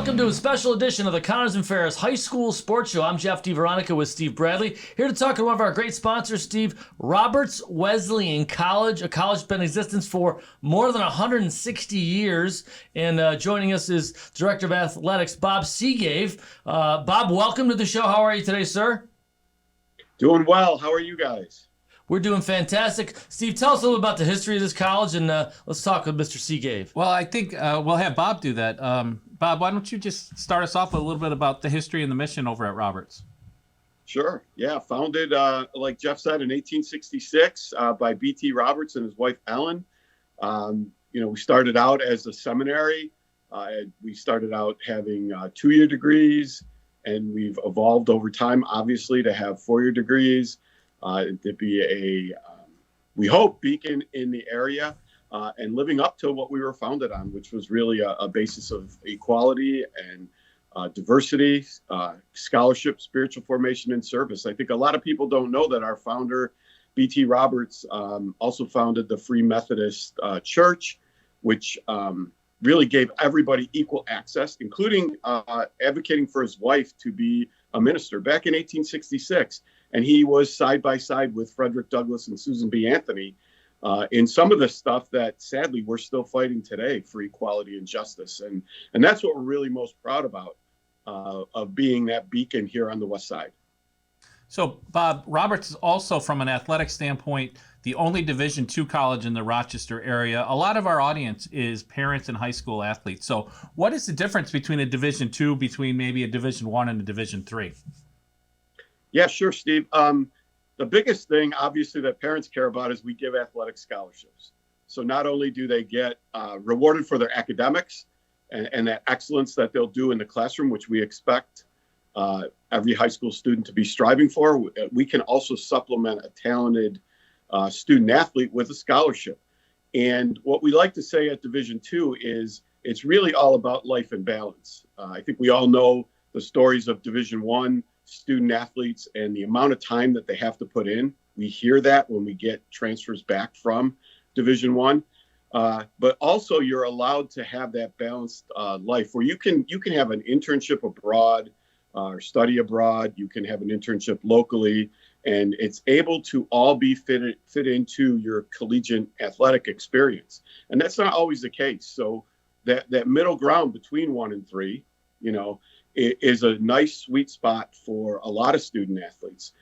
welcome to a special edition of the Connors and Ferris High School Sports Show. I'm Jeff DiVeronica with Steve Bradley, here to talk to one of our great sponsors, Steve, Roberts Wesleyan College, a college that's been in existence for more than 160 years. And joining us is Director of Athletics, Bob Segave. Bob, welcome to the show. How are you today, sir? Doing well. How are you guys? We're doing fantastic. Steve, tell us a little about the history of this college, and let's talk with Mr. Segave. Well, I think we'll have Bob do that. Bob, why don't you just start us off with a little bit about the history and the mission over at Roberts? Sure. Yeah, founded, like Jeff said, in 1866 by B.T. Roberts and his wife, Ellen. We started out as a seminary. We started out having 2-year degrees, and we've evolved over time, obviously, to have 4-year degrees. To be we hope, beacon in the area, and living up to what we were founded on, which was really a basis of equality and diversity, scholarship, spiritual formation, and service. I think a lot of people don't know that our founder, B.T. Roberts, also founded the Free Methodist Church, which really gave everybody equal access, including advocating for his wife to be a minister back in 1866. And he was side by side with Frederick Douglass and Susan B. Anthony in some of the stuff that, sadly, we're still fighting today for equality and justice. And that's what we're really most proud about, of being that beacon here on the West Side. So, Bob, Roberts is also, from an athletic standpoint, the only Division II college in the Rochester area. A lot of our audience is parents and high school athletes. So what is the difference between a Division II, between maybe a Division I and a Division III? Yeah, sure, Steve. The biggest thing, obviously, that parents care about is we give athletic scholarships. So not only do they get rewarded for their academics and that excellence that they'll do in the classroom, which we expect every high school student to be striving for, we can also supplement a talented student athlete with a scholarship. And what we like to say at Division II is it's really all about life and balance. I think we all know the stories of Division I student athletes and the amount of time that they have to put in. We hear that when we get transfers back from Division I, but also you're allowed to have that balanced life where you can have an internship abroad or study abroad. You can have an internship locally, and it's able to all be fit into your collegiate athletic experience. And that's not always the case. So that middle ground between 1 and 3, is a nice sweet spot for a lot of student athletes.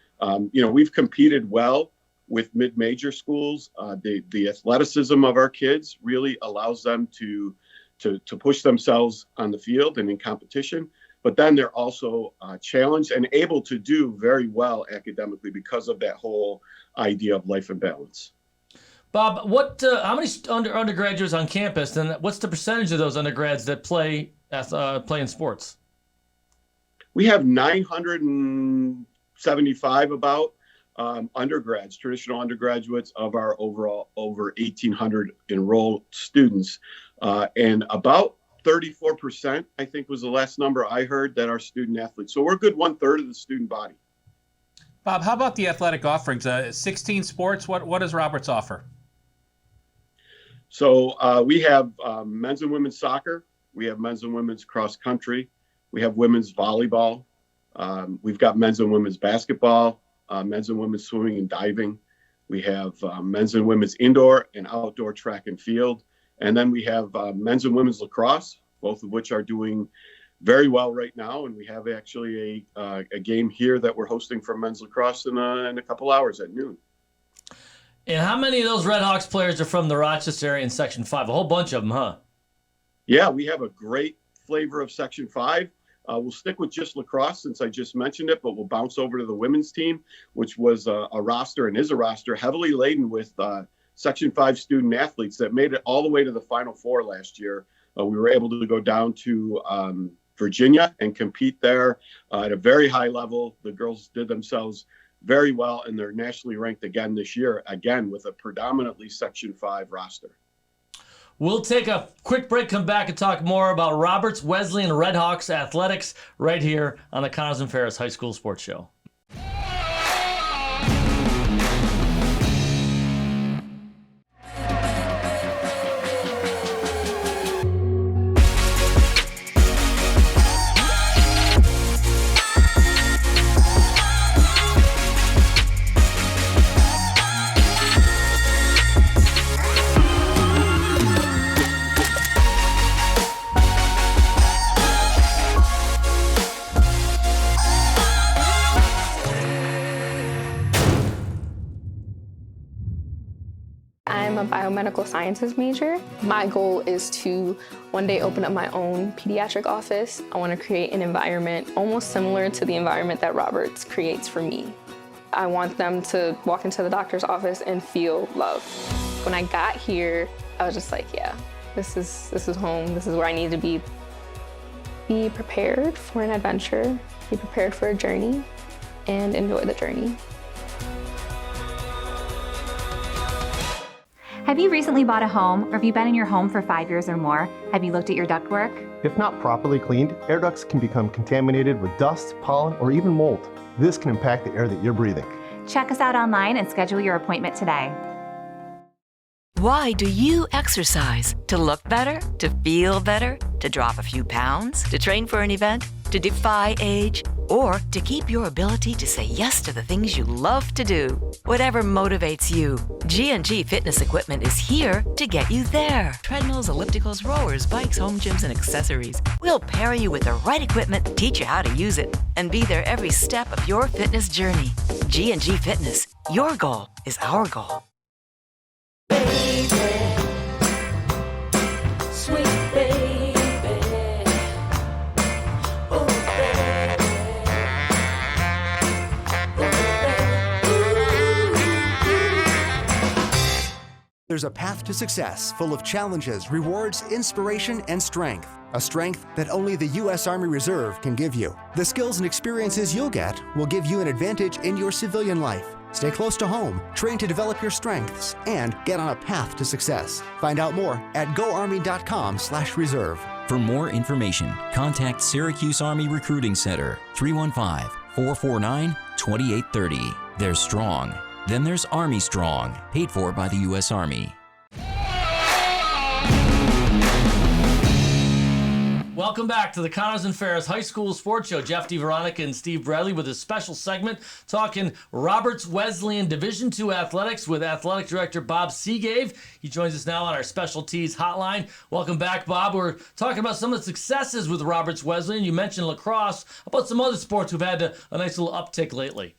We've competed well with mid-major schools. The athleticism of our kids really allows them to push themselves on the field and in competition. But then they're also challenged and able to do very well academically because of that whole idea of life and balance. Bob, how many undergraduates on campus, and what's the percentage of those undergrads that play in sports? We have 975 about undergrads, traditional undergraduates of our overall over 1,800 enrolled students. And about 34%, I think, was the last number I heard, that are student athletes. So we're a good 1/3 of the student body. Bob, how about the athletic offerings? 16 sports, what does Roberts offer? So we have men's and women's soccer. We have men's and women's cross country. We have women's volleyball. We've got men's and women's basketball, men's and women's swimming and diving. We have men's and women's indoor and outdoor track and field. And then we have men's and women's lacrosse, both of which are doing very well right now. And we have actually a game here that we're hosting for men's lacrosse in a couple hours at noon. And how many of those Redhawks players are from the Rochester area in Section 5? A whole bunch of them, huh? Yeah, we have a great flavor of Section 5. We'll stick with just lacrosse since I just mentioned it, but we'll bounce over to the women's team, which was a roster and is a roster heavily laden with Section 5 student athletes that made it all the way to the Final Four last year. We were able to go down to Virginia and compete there at a very high level. The girls did themselves very well, and they're nationally ranked again this year, again with a predominantly Section 5 roster. We'll take a quick break, come back and talk more about Roberts Wesleyan Redhawks athletics right here on the Connors and Ferris High School Sports Show. biomedical sciences major. My goal is to one day open up my own pediatric office. I want to create an environment almost similar to the environment that Roberts creates for me. I want them to walk into the doctor's office and feel love. When I got here, I was just like, yeah, this is home. This is where I need to be. Be prepared for an adventure, be prepared for a journey, and enjoy the journey. Have you recently bought a home, or have you been in your home for 5 years or more? Have you looked at your ductwork? If not properly cleaned, air ducts can become contaminated with dust, pollen, or even mold. This can impact the air that you're breathing. Check us out online and schedule your appointment today. Why do you exercise? To look better? To feel better? To drop a few pounds? To train for an event? To defy age? Or to keep your ability to say yes to the things you love to do? Whatever motivates you, G&G Fitness Equipment is here to get you there. Treadmills, ellipticals, rowers, bikes, home gyms, and accessories. We'll pair you with the right equipment, teach you how to use it, and be there every step of your fitness journey. G&G Fitness. Your goal is our goal. There's a path to success full of challenges, rewards, inspiration, and strength. A strength that only the U.S. Army Reserve can give you. The skills and experiences you'll get will give you an advantage in your civilian life. Stay close to home, train to develop your strengths, and get on a path to success. Find out more at goarmy.com/reserve. For more information, contact Syracuse Army Recruiting Center, 315-449-2830. There's strong. Then there's Army Strong, paid for by the U.S. Army. Welcome back to the Connors and Ferris High School Sports Show. Jeff DiVeronica and Steve Bradley with a special segment talking Roberts Wesleyan Division II Athletics with Athletic Director Bob Segave. He joins us now on our Special Tees hotline. Welcome back, Bob. We're talking about some of the successes with Roberts Wesleyan. You mentioned lacrosse. How about some other sports who've had a nice little uptick lately?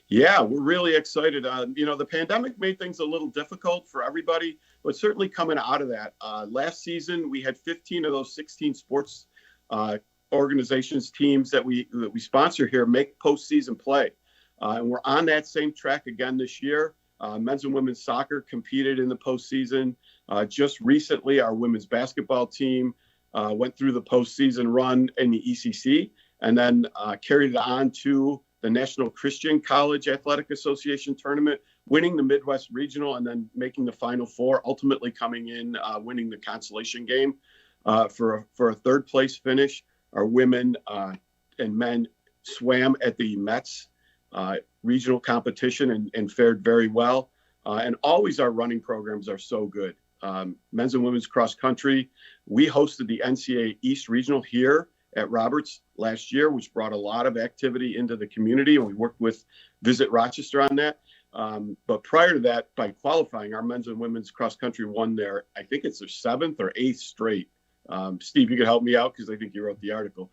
Yeah, we're really excited. The pandemic made things a little difficult for everybody, but certainly coming out of that, last season we had 15 of those 16 sports organizations, teams that we sponsor here make postseason play, and we're on that same track again this year. Men's and women's soccer competed in the postseason. Just recently, our women's basketball team went through the postseason run in the ECC, and then carried it on to the National Christian College Athletic Association tournament, winning the Midwest Regional and then making the Final Four, ultimately coming in, winning the consolation game for a third place finish. Our women and men swam at the Mets regional competition and fared very well. And always our running programs are so good. Men's and women's cross country, we hosted the NCAA East Regional here at Roberts last year, which brought a lot of activity into the community, and we worked with Visit Rochester on that. But prior to that, by qualifying, our men's and women's cross country won I think it's their 7th or 8th straight. Steve, you could help me out because I think you wrote the article.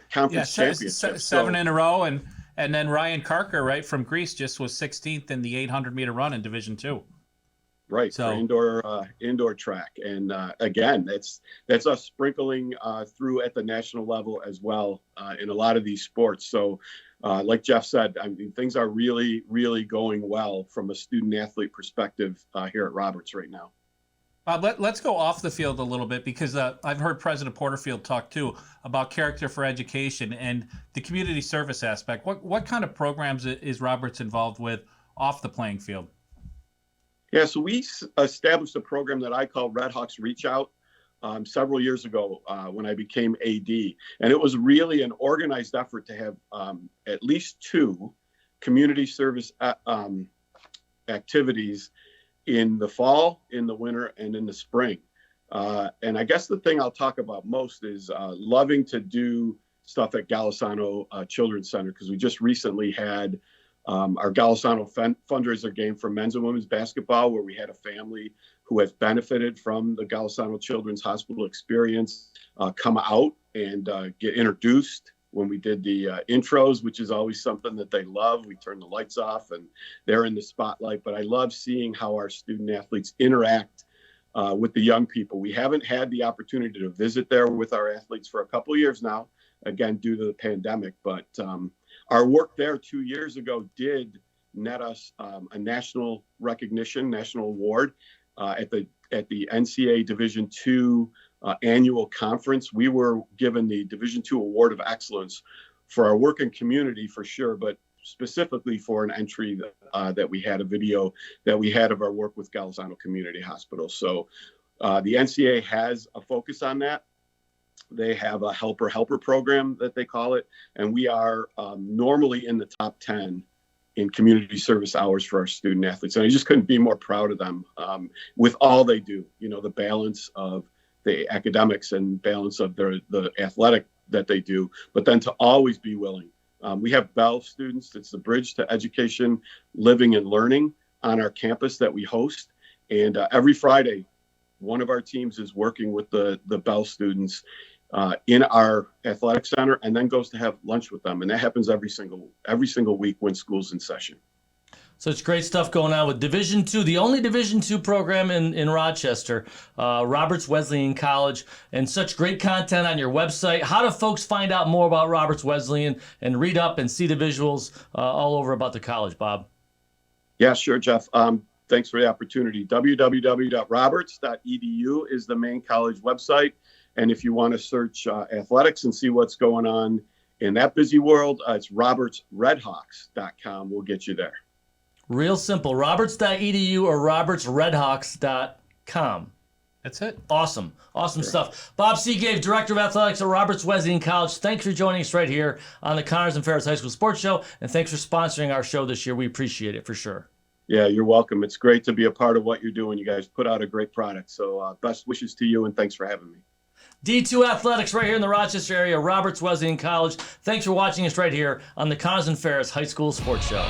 Conference championship. Seven in a row, and then Ryan Karker, right, from Greece, just was 16th in the 800-meter run in Division II. Right, so indoor track, and again, that's us sprinkling through at the national level as well in a lot of these sports. So, like Jeff said, I mean, things are really, really going well from a student athlete perspective here at Roberts right now. Let's go off the field a little bit, because I've heard President Porterfield talk too about Character for Education and the community service aspect. What kind of programs is Roberts involved with off the playing field? Yeah, so we established a program that I call Redhawks Reach Out several years ago when I became AD. And it was really an organized effort to have at least 2 community service activities in the fall, in the winter, and in the spring. And I guess the thing I'll talk about most is loving to do stuff at Golisano Children's Center, because we just recently had our Golisano fundraiser game for men's and women's basketball, where we had a family who has benefited from the Golisano Children's Hospital experience come out and get introduced when we did the intros, which is always something that they love. We turn the lights off and they're in the spotlight. But I love seeing how our student athletes interact with the young people. We haven't had the opportunity to visit there with our athletes for a couple of years now, again, due to the pandemic. But our work there 2 years ago did net us a national recognition, national award at the NCAA Division II annual conference. We were given the Division II Award of Excellence for our work in community for sure, but specifically for an entry that we had, a video that we had of our work with Galzano Community Hospital. So the NCAA has a focus on that. They have a helper program that they call it, and we are normally in the top 10 in community service hours for our student athletes. And I just couldn't be more proud of them with all they do, the balance of the academics and balance of the athletic that they do, but then to always be willing. We have Bell students. It's the Bridge to Education, Living and Learning on our campus that we host. And every Friday, one of our teams is working with the Bell students in our athletic center, and then goes to have lunch with them. And that happens every single week when school's in session. Such great stuff going on with Division II, the only Division II program in Rochester, Roberts Wesleyan College, and such great content on your website. How do folks find out more about Roberts Wesleyan and read up and see the visuals all over about the college, Bob? Yeah, sure, Jeff. Thanks for the opportunity. www.roberts.edu is the main college website. And if you want to search athletics and see what's going on in that busy world, it's robertsredhawks.com. We'll get you there. Real simple, roberts.edu or robertsredhawks.com. That's it. Awesome stuff. Bob Segave, Director of Athletics at Roberts Wesleyan College. Thanks for joining us right here on the Connors and Ferris High School Sports Show, and thanks for sponsoring our show this year. We appreciate it for sure. Yeah, you're welcome. It's great to be a part of what you're doing. You guys put out a great product. So best wishes to you, and thanks for having me. D2 Athletics right here in the Rochester area, Roberts Wesleyan College. Thanks for watching us right here on the Connors and Ferris High School Sports Show.